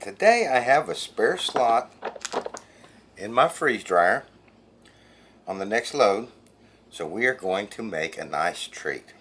Today I have a spare slot in my freeze dryer on the next load, so we are going to make a nice treat.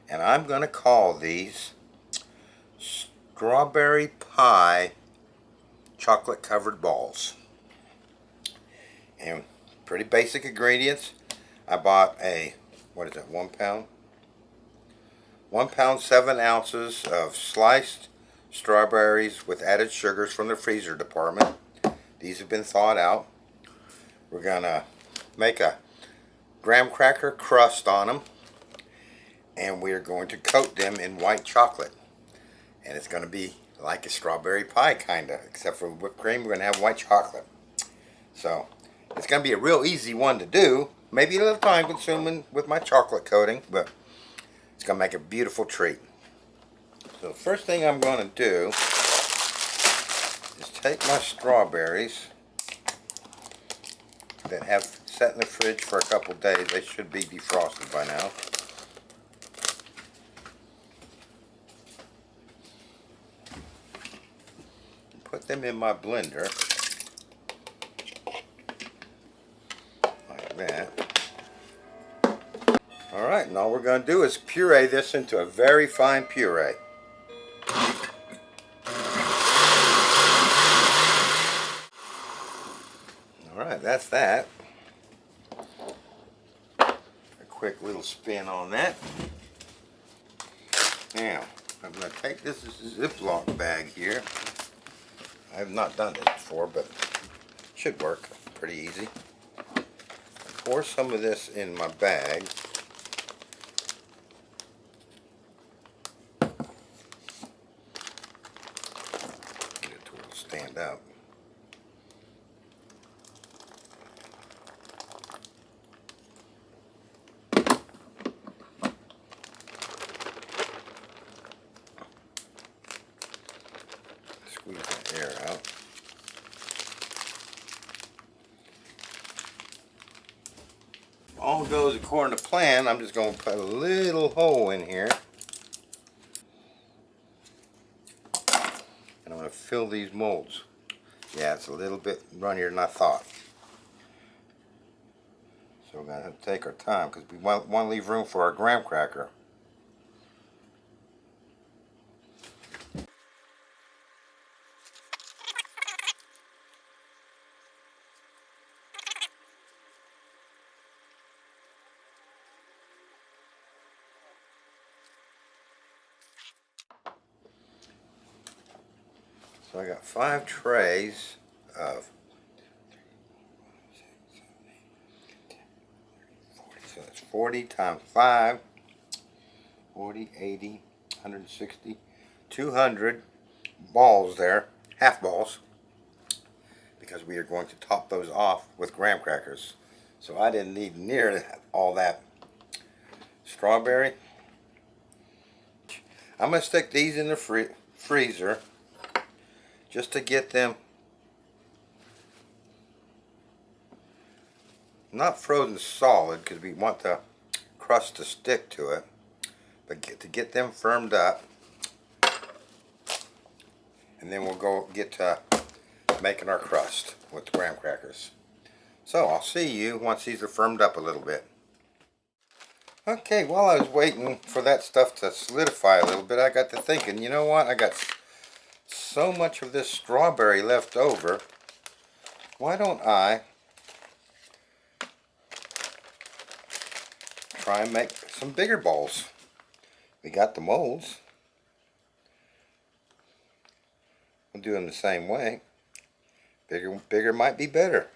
And I'm going to call these strawberry pie chocolate covered balls. And pretty basic ingredients. I bought a, 1 pound? 1 pound 7 ounces of sliced strawberries with added sugars from the freezer department. These have been thawed out. We're gonna make a graham cracker crust on them, and we're going to coat them in white chocolate, and it's going to be like a strawberry pie kinda, except for whipped cream. We're going to have white chocolate. So it's going to be a real easy one to do, maybe a little time consuming with my chocolate coating, but it's going to make a beautiful treat. So the first thing I'm going to do is take my strawberries that have sat in the fridge for a couple days. They should be defrosted by now. Put them in my blender like that. Alright, and all we're going to do is puree this into a very fine puree. Alright, that's that. A quick little spin on that. Now, I'm going to take this Ziploc bag here. I have not done this before, but it should work pretty easy. Pour some of this in my bag. Get it to where it'll stand up. Squeeze the air out. All goes according to plan. I'm just going to put a little hole in here, and I'm going to fill these molds. Yeah, it's a little bit runnier than I thought. So we're going to have to take our time because we want to leave room for our graham cracker. So I got 5 trays of, so that's 40 times 5, 40, 80, 160, 200 balls there, half balls, because we are going to top those off with graham crackers. So I didn't need near all that strawberry. I'm going to stick these in the freezer just to get them not frozen solid, because we want the crust to stick to it, but to get them firmed up, and then we'll go get to making our crust with the graham crackers. So I'll see you once these are firmed up a little bit. Okay, while I was waiting for that stuff to solidify a little bit, I got to thinking, you know what, I got so much of this strawberry left over. Why don't I try and make some bigger balls? We got the molds. We'll do them the same way. Bigger might be better.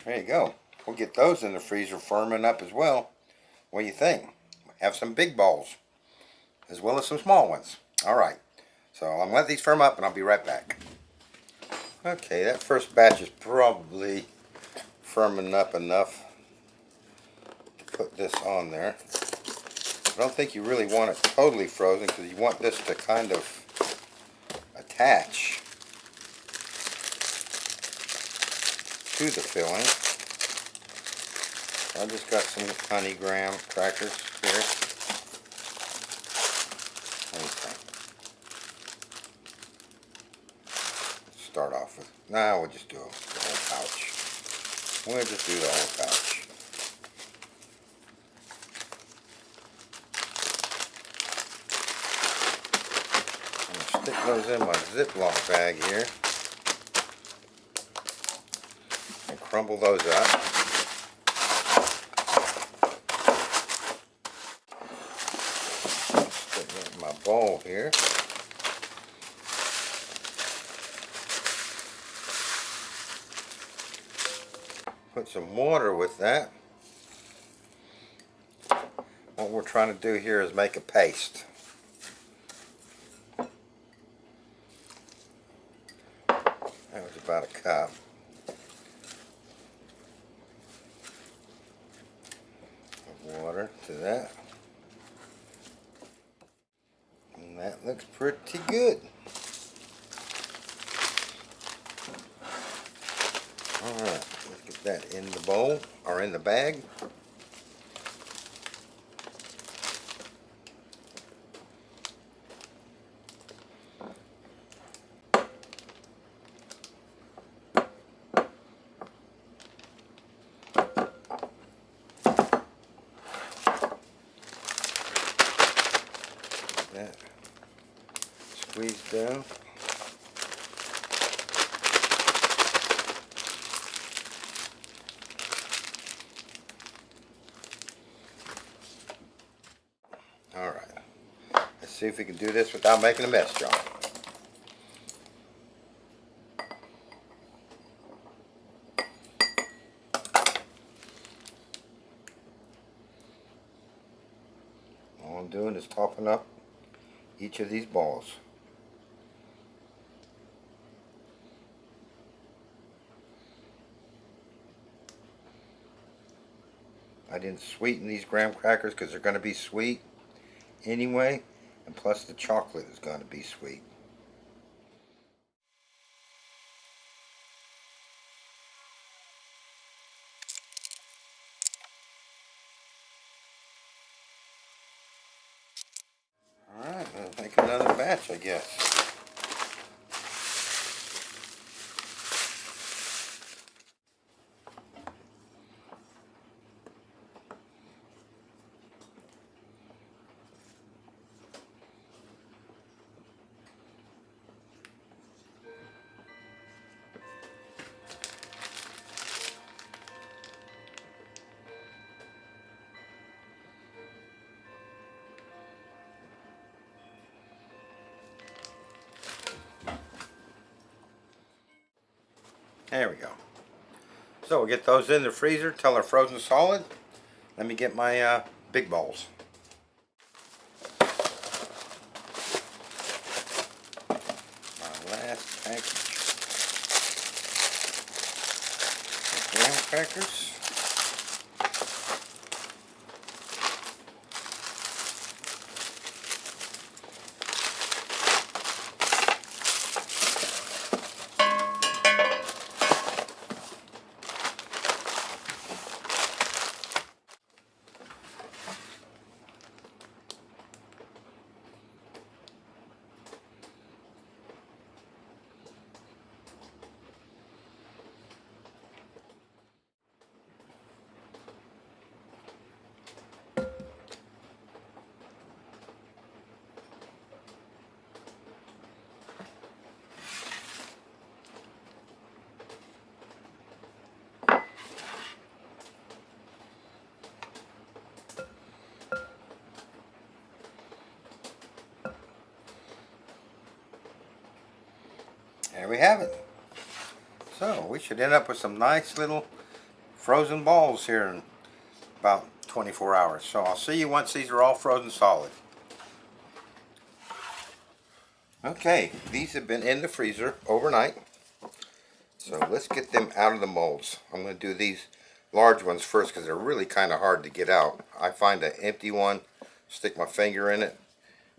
There you go. We'll get those in the freezer firming up as well. What do you think? Have some big balls as well as some small ones. Alright, so I'm going to let these firm up and I'll be right back. Okay, that first batch is probably firming up enough to put this on there. I don't think you really want it totally frozen because you want this to kind of attach to the filling. I just got some honey graham crackers here. Okay. Let's start off with, now we'll just do the whole pouch. We'll just do the whole pouch. Stick those in my Ziploc bag here and crumble those up. Stick that in my bowl here. Put some water with that. What we're trying to do here is make a paste. That was about a cup. Of water to that. And that looks pretty good. Alright, let's get that in the bowl, or in the bag. That squeeze down. All right. Let's see if we can do this without making a mess, John. All I'm doing is topping up each of these balls. I didn't sweeten these graham crackers because they're going to be sweet anyway, and plus the chocolate is going to be sweet. Alright, I'll make another batch, I guess. There we go. So we'll get those in the freezer till they're frozen solid. Let me get my big bowls. My last package of graham crackers. There we have it. So we should end up with some nice little frozen balls here in about 24 hours. So I'll see you once these are all frozen solid. Okay, these have been in the freezer overnight. So let's get them out of the molds. I'm going to do these large ones first because they're really kind of hard to get out. I find an empty one, stick my finger in it,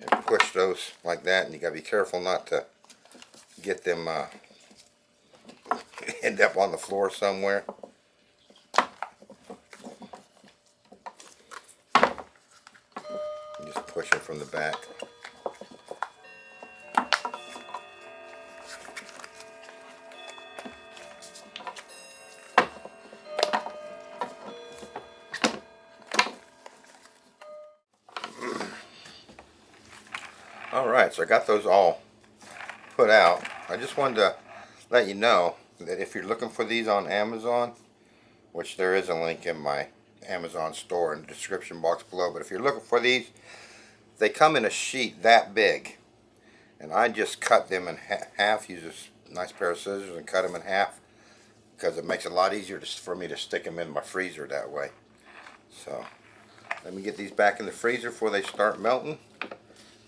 and push those like that. And you got to be careful not to get them end up on the floor somewhere. Just push it from the back. Alright, so I got those all put out. I just wanted to let you know that if you're looking for these on Amazon, which there is a link in my Amazon store in the description box below, but if you're looking for these, they come in a sheet that big, and I just cut them in half, use a nice pair of scissors and cut them in half because it makes it a lot easier for me to stick them in my freezer that way. So let me get these back in the freezer before they start melting.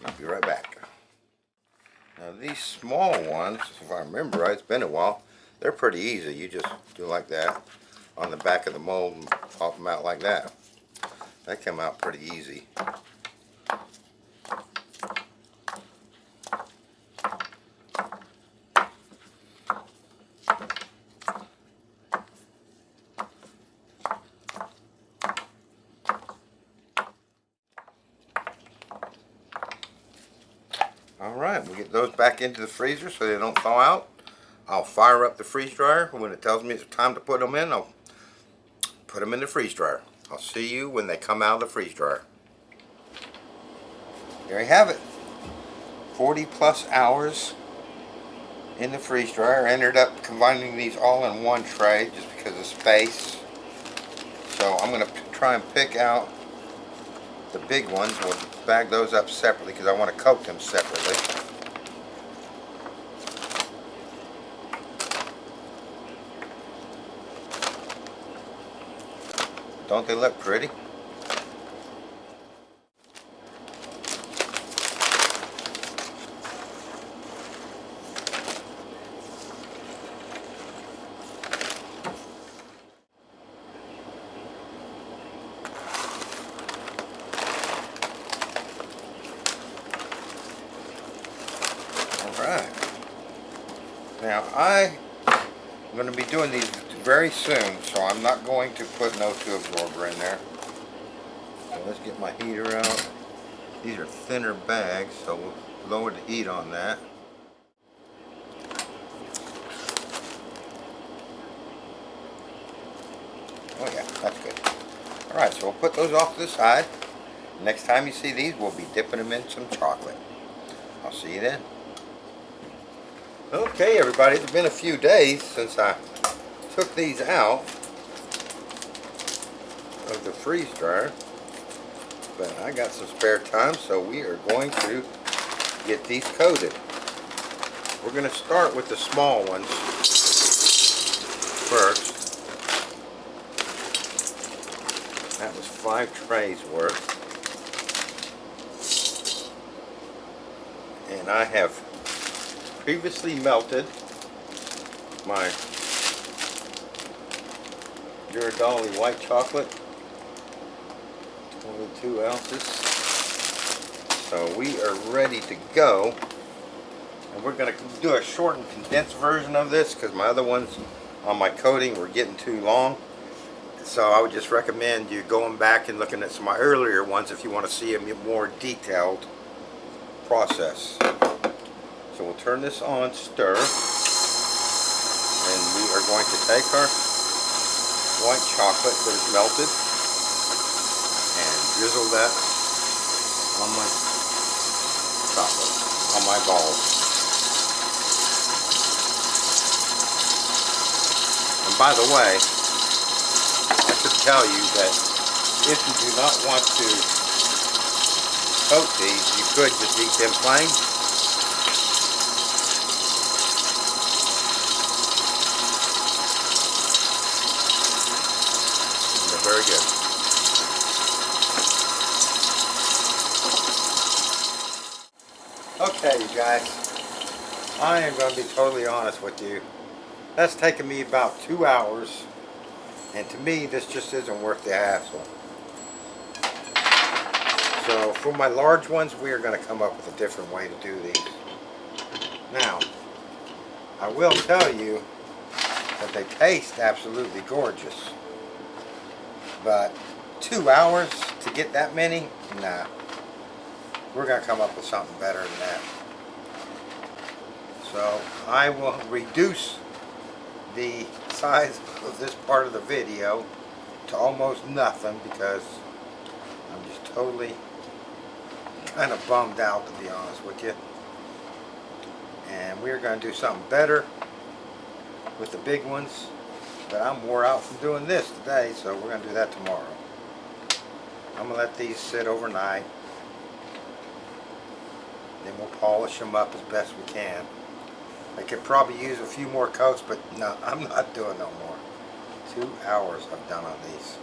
I'll be right back. Now these small ones, if I remember right, it's been a while, they're pretty easy. You just do like that on the back of the mold and pop them out like that. That came out pretty easy. Alright, we'll get those back into the freezer so they don't thaw out. I'll fire up the freeze dryer. When it tells me it's time to put them in, I'll put them in the freeze dryer. I'll see you when they come out of the freeze dryer. There you have it. 40 plus hours in the freeze dryer. I ended up combining these all in one tray just because of space. So I'm going to try and pick out the big ones. We'll bag those up separately because I want to coat them separately. Don't they look pretty? Alright. Now I'm going to be doing these very soon, so I'm not going to put no two absorber in there. So let's get my heater out. These are thinner bags, so we'll lower the heat on that. Oh yeah, that's good. Alright, so we'll put those off to the side. Next time you see these, we'll be dipping them in some chocolate. I'll see you then. Okay everybody, it's been a few days since I took these out of the freeze dryer, but I got some spare time, so we are going to get these coated. We're going to start with the small ones first. That was 5 trays worth, and I have previously melted my Ghirardelli white chocolate, 22 ounces. So we are ready to go, and we're going to do a short and condensed version of this because my other ones on my coating were getting too long. So I would just recommend you going back and looking at some of my earlier ones if you want to see a more detailed process. So we'll turn this on, stir, and we are going to take our white chocolate that is melted and drizzle that on my chocolate, on my balls. And by the way, I should tell you that if you do not want to coat these, you could just eat them plain. Very good. Okay, you guys, I am going to be totally honest with you. That's taken me about 2 hours, and to me this just isn't worth the hassle. So for my large ones, we are going to come up with a different way to do these. Now, I will tell you that they taste absolutely gorgeous. But 2 hours to get that many? Nah. We're going to come up with something better than that. So I will reduce the size of this part of the video to almost nothing because I'm just totally kind of bummed out, to be honest with you. And we're going to do something better with the big ones. But I'm wore out from doing this today, so we're going to do that tomorrow. I'm going to let these sit overnight. Then we'll polish them up as best we can. I could probably use a few more coats, but no, I'm not doing no more. 2 hours I've done on these.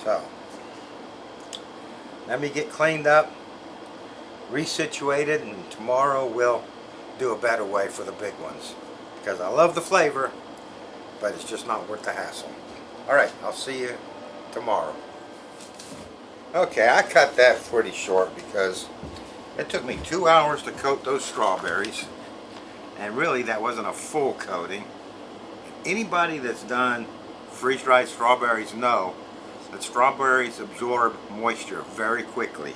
So, let me get cleaned up, resituated, and tomorrow we'll do a better way for the big ones. Because I love the flavor, but it's just not worth the hassle. Alright, I'll see you tomorrow. Okay, I cut that pretty short because it took me 2 hours to coat those strawberries. And really, that wasn't a full coating. Anybody that's done freeze-dried strawberries know that strawberries absorb moisture very quickly.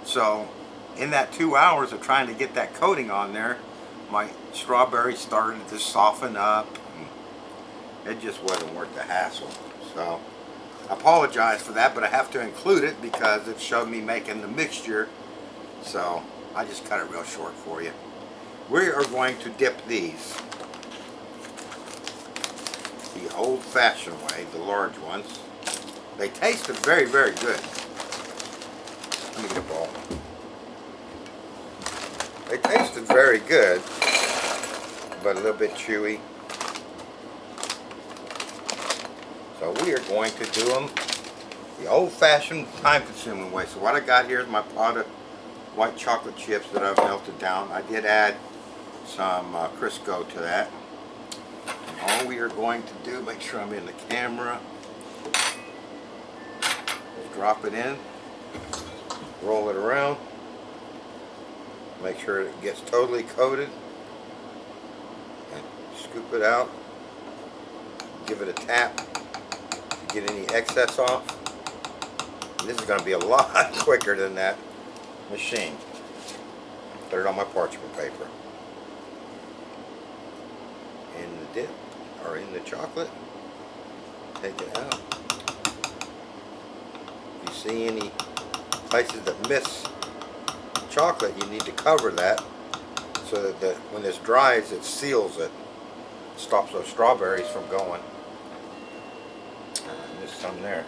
So, in that 2 hours of trying to get that coating on there, my strawberries started to soften up. It just wasn't worth the hassle. So, I apologize for that, but I have to include it because it showed me making the mixture. So, I just cut it real short for you. We are going to dip these the old-fashioned way, the large ones. They tasted very, very good. Let me get a bowl. They tasted very good, but a little bit chewy. So we are going to do them the old-fashioned, time-consuming way. So what I got here is my pot of white chocolate chips that I've melted down. I did add some Crisco to that. And all we are going to do, make sure I'm in the camera, is drop it in, roll it around, make sure it gets totally coated, and scoop it out, give it a tap to get any excess off. And this is going to be a lot quicker than that machine. Put it on my parchment paper. In the dip, or in the chocolate, take it out. If you see any places that miss chocolate, you need to cover that so that when this dries, it seals it. Stops those strawberries from going. There's some there.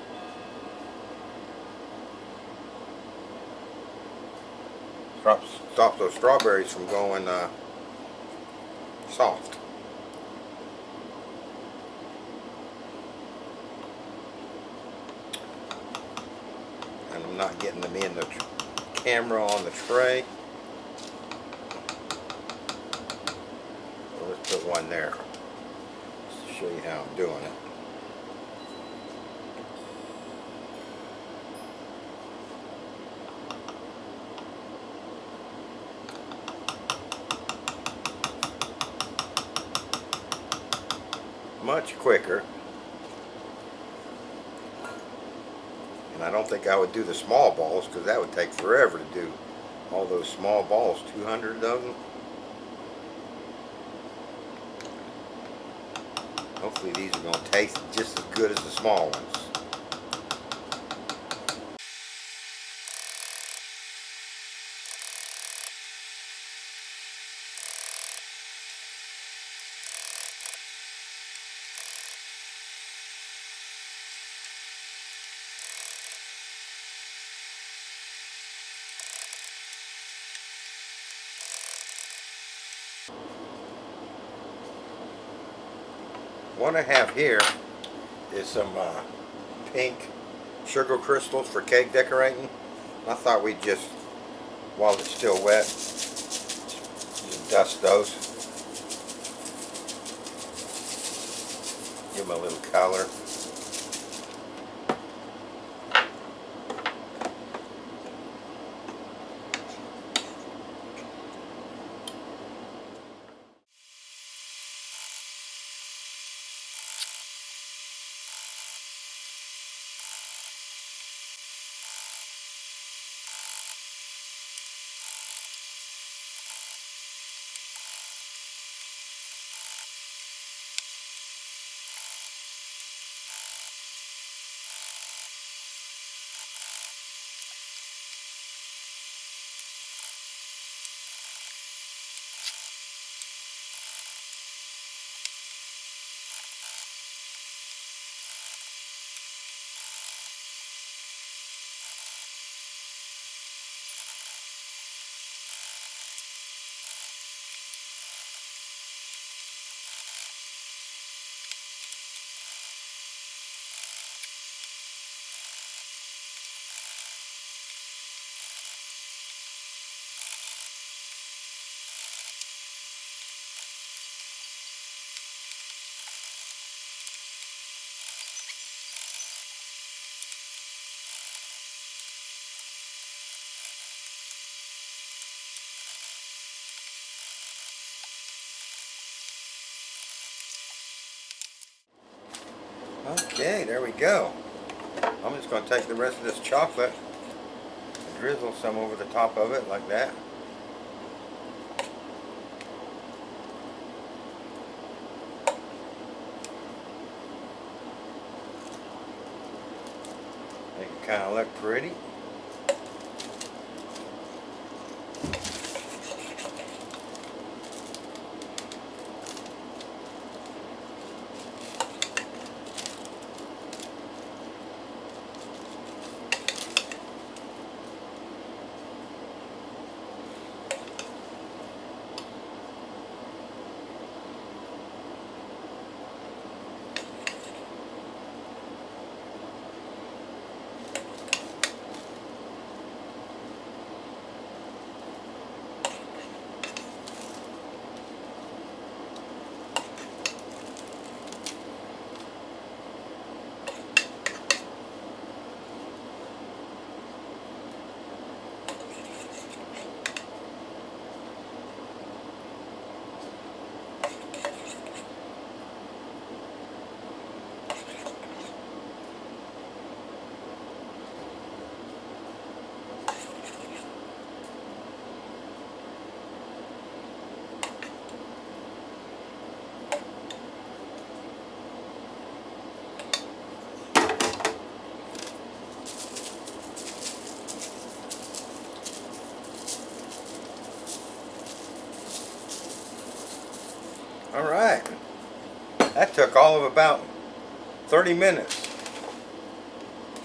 Stops those strawberries from going soft. And I'm not getting them in the camera on the tray. So let's put one there just to show you how I'm doing it. Much quicker. And I don't think I would do the small balls because that would take forever to do all those small balls, 200 of them. Hopefully these are going to taste just as good as the small ones. What I have here is some pink sugar crystals for cake decorating. I thought we'd just, while it's still wet, just dust those. Give them a little color. Okay, there we go. I'm just going to take the rest of this chocolate and drizzle some over the top of it like that. Make it kind of look pretty. Alright, that took all of about 30 minutes.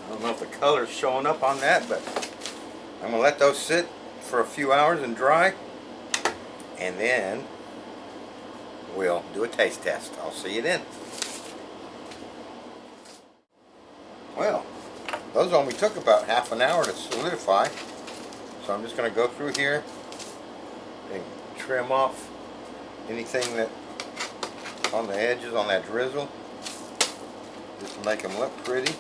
I don't know if the color's showing up on that, but I'm going to let those sit for a few hours and dry, and then we'll do a taste test. I'll see you then. Well, those only took about half an hour to solidify, so I'm just going to go through here and trim off anything that on the edges on that drizzle, just to make them look pretty.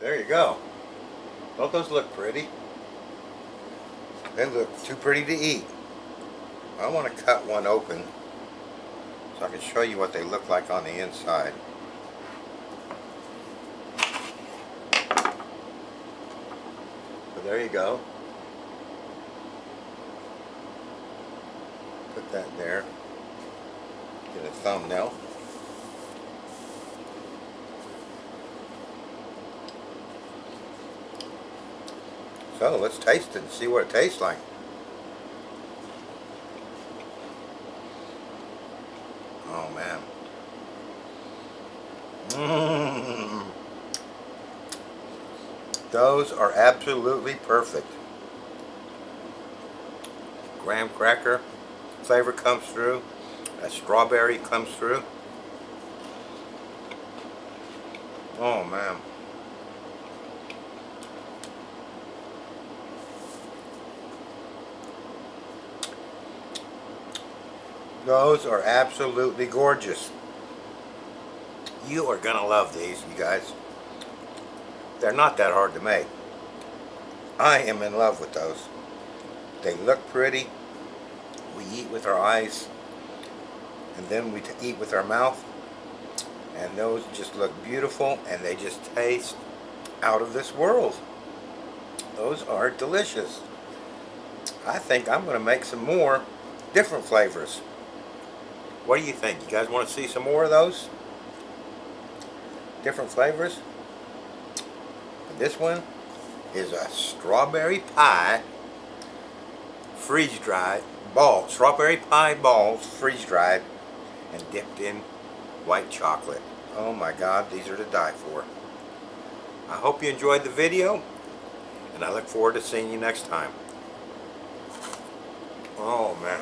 There you go. Don't those look pretty? They look too pretty to eat. I want to cut one open so I can show you what they look like on the inside. So there you go. Put that there. Get a thumbnail. So let's taste it and see what it tastes like. Oh man. Those are absolutely perfect. Graham cracker flavor comes through. That strawberry comes through. Oh man. Those are absolutely gorgeous. You are gonna love these, you guys. They're not that hard to make. I am in love with those. They look pretty. We eat with our eyes, and then we eat with our mouth, and those just look beautiful, and they just taste out of this world. Those are delicious. I think I'm going to make some more different flavors. What do you think? You guys want to see some more of those? Different flavors? This one is a strawberry pie freeze-dried ball. Strawberry pie balls freeze-dried and dipped in white chocolate. Oh my God, these are to die for. I hope you enjoyed the video, and I look forward to seeing you next time. Oh man.